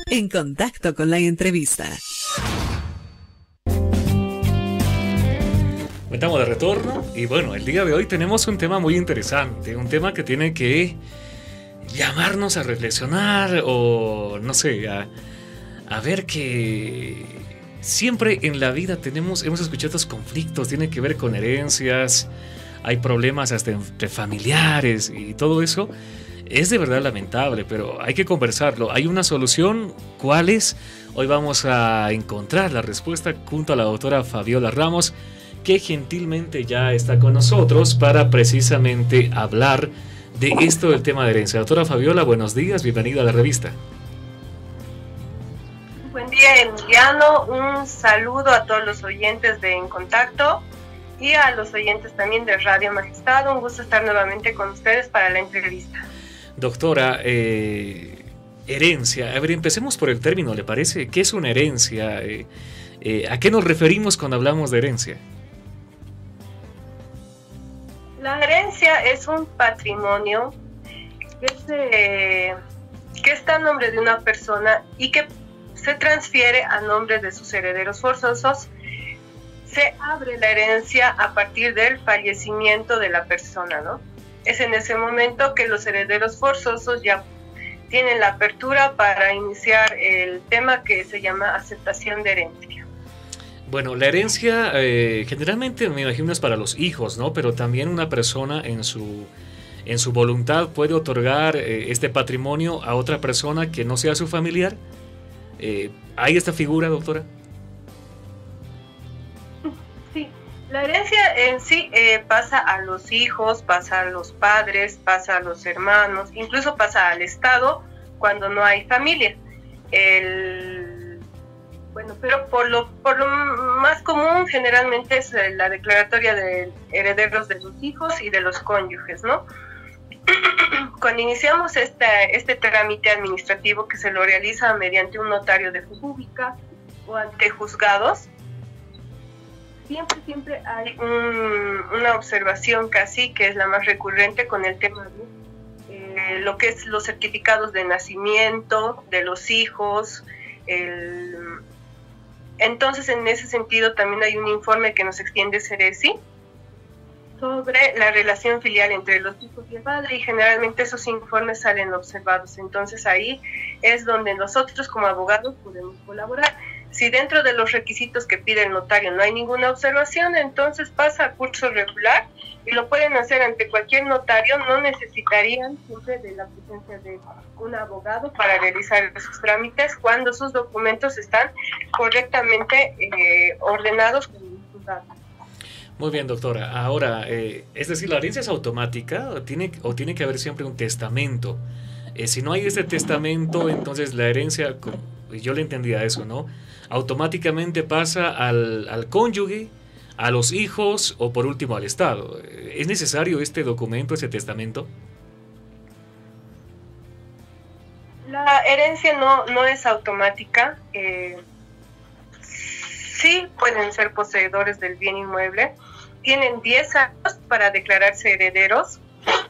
En contacto con la entrevista. Estamos de retorno y bueno, el día de hoy tenemos un tema muy interesante, un tema que tiene que llamarnos a reflexionar o no sé, a ver que siempre en la vida hemos escuchado estos conflictos, tiene que ver con herencias, hay problemas hasta entre familiares y todo eso. Es de verdad lamentable, pero hay que conversarlo. ¿Hay una solución? ¿Cuál es? Hoy vamos a encontrar la respuesta junto a la doctora Fabiola Ramos, que gentilmente ya está con nosotros para precisamente hablar de esto del tema de herencia. Doctora Fabiola, buenos días, bienvenida a la revista. Buen día, Emiliano. Un saludo a todos los oyentes de En Contacto y a los oyentes también de Radio Majestad. Un gusto estar nuevamente con ustedes para la entrevista. Doctora, herencia. A ver, empecemos por el término, ¿le parece? ¿Qué es una herencia? ¿A qué nos referimos cuando hablamos de herencia? La herencia es un patrimonio que está a nombre de una persona y que se transfiere a nombre de sus herederos forzosos. Se abre la herencia a partir del fallecimiento de la persona, ¿no? Es en ese momento que los herederos forzosos ya tienen la apertura para iniciar el tema que se llama aceptación de herencia. Bueno, la herencia generalmente me imagino es para los hijos, ¿no? Pero también una persona en su voluntad puede otorgar este patrimonio a otra persona que no sea su familiar. ¿Hay esta figura, doctora? Sí, la herencia en sí pasa a los hijos, pasa a los padres, pasa a los hermanos, incluso pasa al Estado cuando no hay familia. Bueno, pero por lo más común generalmente es la declaratoria de herederos de los hijos y de los cónyuges, ¿no? Cuando iniciamos este trámite administrativo que se lo realiza mediante un notario de fe pública o ante juzgados, siempre hay una observación casi que es la más recurrente con el tema de lo que es los certificados de nacimiento de los hijos. Entonces, en ese sentido, también hay un informe que nos extiende Ceresi sobre la relación filial entre los hijos y el padre, y generalmente esos informes salen observados. Entonces, ahí es donde nosotros como abogados podemos colaborar. Si dentro de los requisitos que pide el notario no hay ninguna observación, entonces pasa a curso regular y lo pueden hacer ante cualquier notario. No necesitarían siempre de la presencia de un abogado para realizar esos trámites cuando sus documentos están correctamente ordenados con sus datos. Muy bien, doctora. Ahora, es decir, ¿la herencia es automática o tiene que haber siempre un testamento? Si no hay ese testamento, entonces la herencia, yo le entendía eso, ¿no? Automáticamente pasa al cónyuge, a los hijos o por último al Estado. ¿Es necesario este documento, ese testamento? La herencia no es automática. Sí pueden ser poseedores del bien inmueble. Tienen 10 años para declararse herederos,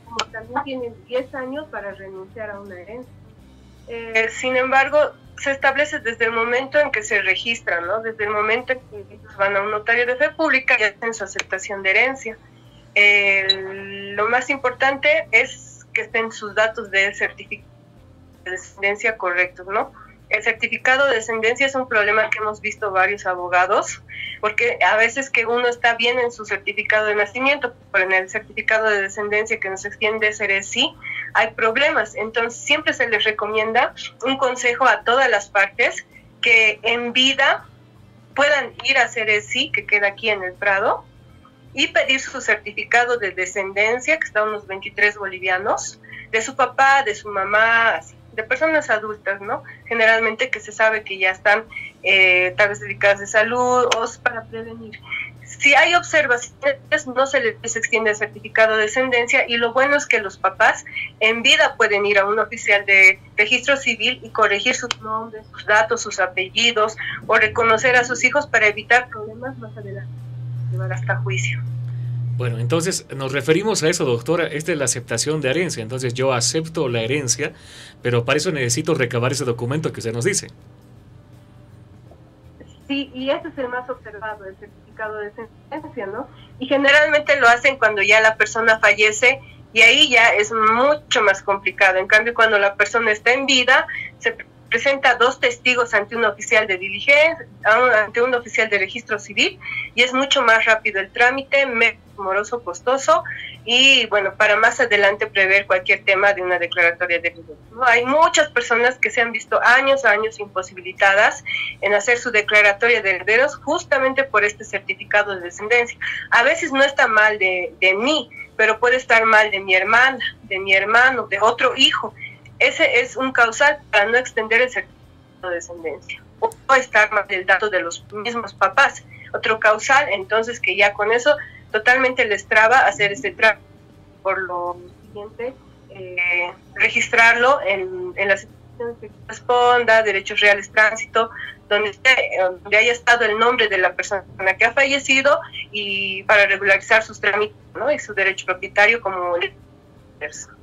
como también tienen 10 años para renunciar a una herencia. Sin embargo, se establece desde el momento en que se registran, ¿no? Desde el momento en que van a un notario de fe pública y hacen su aceptación de herencia. Lo más importante es que estén sus datos de certificado de descendencia correctos, ¿no? El certificado de descendencia es un problema que hemos visto varios abogados, porque a veces que uno está bien en su certificado de nacimiento, pero en el certificado de descendencia que nos extiende Ceresi hay problemas. Entonces siempre se les recomienda un consejo a todas las partes que en vida puedan ir a Ceresi, que queda aquí en el Prado, y pedir su certificado de descendencia, que está a unos 23 bolivianos, de su papá, de su mamá, así, de personas adultas, ¿no? Generalmente que se sabe que ya están tal vez dedicadas de salud o para prevenir. Si hay observaciones, no se les extiende el certificado de descendencia, y lo bueno es que los papás en vida pueden ir a un oficial de registro civil y corregir sus nombres, sus datos, sus apellidos, o reconocer a sus hijos para evitar problemas más adelante, llevar hasta juicio. Bueno, entonces nos referimos a eso, doctora. Esta es la aceptación de herencia. Entonces yo acepto la herencia, pero para eso necesito recabar ese documento que usted nos dice. Sí, y ese es el más observado, el certificado de sentencia, ¿no? Y generalmente lo hacen cuando ya la persona fallece, y ahí ya es mucho más complicado. En cambio, cuando la persona está en vida, se presenta 2 testigos ante un oficial de diligencia, ante un oficial de registro civil, y es mucho más rápido el trámite, menos moroso, costoso, y bueno, para más adelante prever cualquier tema de una declaratoria de herederos, ¿no? Hay muchas personas que se han visto años imposibilitadas en hacer su declaratoria de herederos justamente por este certificado de descendencia. A veces no está mal de mí, pero puede estar mal de mi hermana, de mi hermano, de otro hijo. Ese es un causal para no extender el certificado de descendencia. O puede estar mal el dato de los mismos papás. Otro causal, entonces, que ya con eso totalmente les traba hacer este trámite. Por lo siguiente, registrarlo en la situación que corresponda, derechos reales tránsito, donde haya estado el nombre de la persona que ha fallecido, y para regularizar sus trámites, ¿no? Y su derecho propietario como el persona.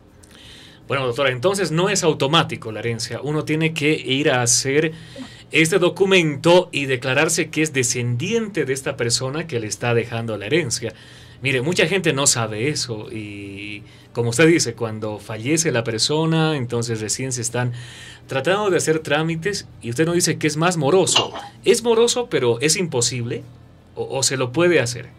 Bueno, doctora, entonces no es automático la herencia. Uno tiene que ir a hacer este documento y declararse que es descendiente de esta persona que le está dejando la herencia. Mire, mucha gente no sabe eso, y como usted dice, cuando fallece la persona, entonces recién se están tratando de hacer trámites, y usted nos dice que es más moroso. ¿Es moroso, pero es imposible? ¿O se lo puede hacer?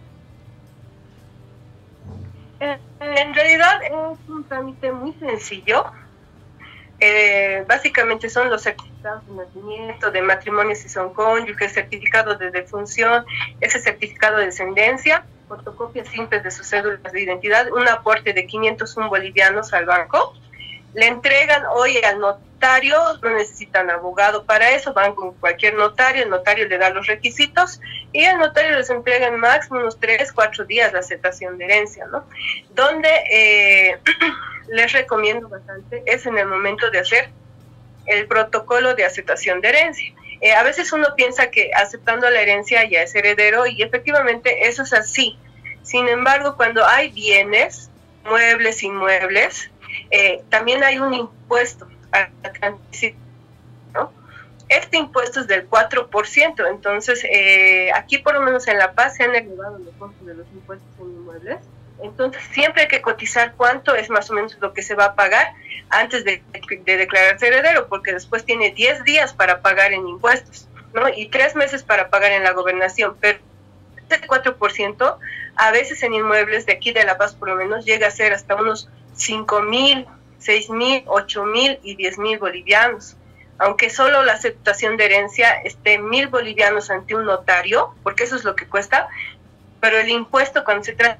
En realidad es un trámite muy sencillo. Básicamente son los certificados de nacimiento, de matrimonio si son cónyuges, certificado de defunción, ese certificado de descendencia, fotocopias simples de sus cédulas de identidad, un aporte de 501 bolivianos al banco. Le entregan hoy al notario, no necesitan abogado para eso, van con cualquier notario, el notario le da los requisitos y el notario les entrega en máximo unos 3-4 días la aceptación de herencia, ¿no? Donde les recomiendo bastante es en el momento de hacer el protocolo de aceptación de herencia. A veces uno piensa que aceptando la herencia ya es heredero, y efectivamente eso es así. Sin embargo, cuando hay bienes, muebles, inmuebles, también hay un impuesto, ¿no? Este impuesto es del 4%, entonces aquí por lo menos en La Paz se han elevado los costos de los impuestos en inmuebles. Entonces siempre hay que cotizar cuánto es más o menos lo que se va a pagar antes de declararse heredero, porque después tiene 10 días para pagar en impuestos, ¿no? Y 3 meses para pagar en la gobernación, pero este 4% a veces en inmuebles de aquí de La Paz por lo menos llega a ser hasta unos 5.000, 6.000, 8.000 y 10.000 bolivianos. Aunque solo la aceptación de herencia esté 1.000 bolivianos ante un notario, porque eso es lo que cuesta, pero el impuesto cuando se trata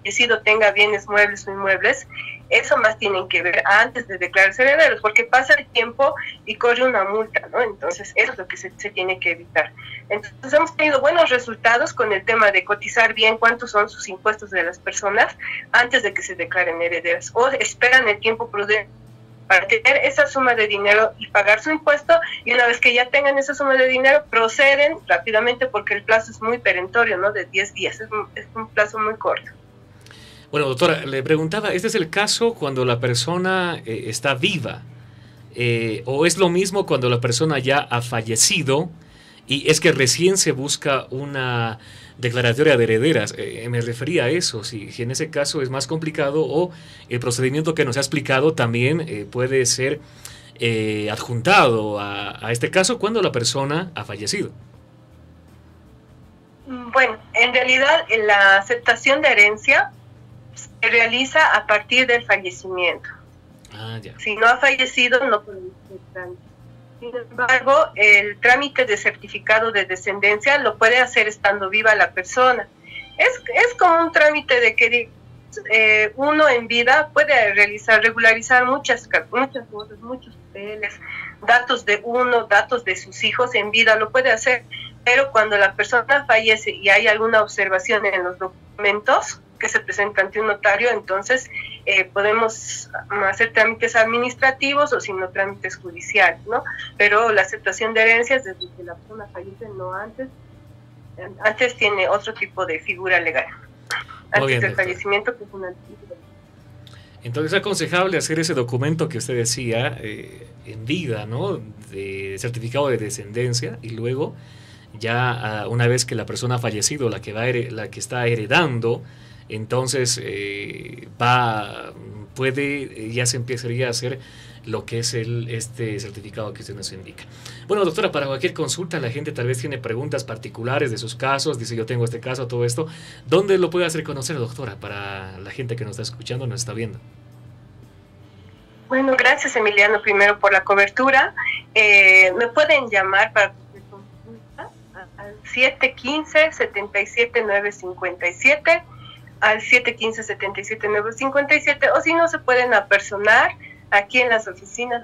fallecido tenga bienes muebles o inmuebles, eso más tienen que ver antes de declararse herederos, porque pasa el tiempo y corre una multa, ¿no? Entonces eso es lo que se tiene que evitar. Entonces hemos tenido buenos resultados con el tema de cotizar bien cuántos son sus impuestos de las personas antes de que se declaren herederos, o esperan el tiempo prudente para tener esa suma de dinero y pagar su impuesto, y una vez que ya tengan esa suma de dinero proceden rápidamente, porque el plazo es muy perentorio, ¿no? De 10 días, es un plazo muy corto. Bueno, doctora, le preguntaba, ¿este es el caso cuando la persona está viva? ¿O es lo mismo cuando la persona ya ha fallecido y es que recién se busca una declaratoria de herederas? Me refería a eso, si en ese caso es más complicado, o el procedimiento que nos ha explicado también puede ser adjuntado a este caso cuando la persona ha fallecido. Bueno, en realidad la aceptación de herencia se realiza a partir del fallecimiento. Ya. Si no ha fallecido, no podemos hacer trámite. Sin embargo, el trámite de certificado de descendencia lo puede hacer estando viva la persona. Es como un trámite de que uno en vida puede regularizar muchas cosas, muchos papeles, datos de uno, datos de sus hijos en vida, lo puede hacer, pero cuando la persona fallece y hay alguna observación en los documentos que se presenta ante un notario, entonces podemos hacer trámites administrativos o si no trámites judiciales, ¿no? Pero la aceptación de herencias desde que la persona fallece, no antes tiene otro tipo de figura legal. antes del fallecimiento, que es una... Entonces es aconsejable hacer ese documento que usted decía en vida, ¿no? De certificado de descendencia, y luego ya una vez que la persona ha fallecido, la que está heredando, entonces ya se empezaría a hacer lo que es este certificado que usted nos indica. Bueno, doctora, para cualquier consulta, la gente tal vez tiene preguntas particulares de sus casos, dice yo tengo este caso, todo esto. ¿Dónde lo puede hacer conocer, doctora, para la gente que nos está escuchando, nos está viendo? Bueno, gracias, Emiliano, primero por la cobertura. Me pueden llamar para consulta al 715-77957, al 715-77957, o si no, se pueden apersonar aquí en las oficinas.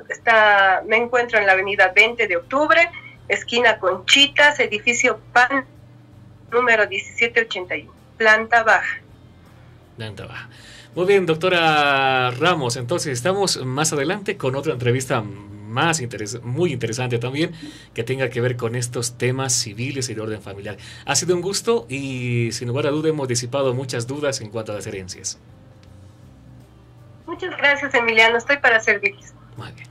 Me encuentro en la avenida 20 de octubre, esquina Conchitas, edificio PAN, número 1781, planta baja. Planta baja. Muy bien, doctora Ramos, entonces estamos más adelante con otra entrevista muy interesante también, que tenga que ver con estos temas civiles y de orden familiar. Ha sido un gusto y sin lugar a duda hemos disipado muchas dudas en cuanto a las herencias. Muchas gracias, Emiliano, estoy para servirles. Muy bien.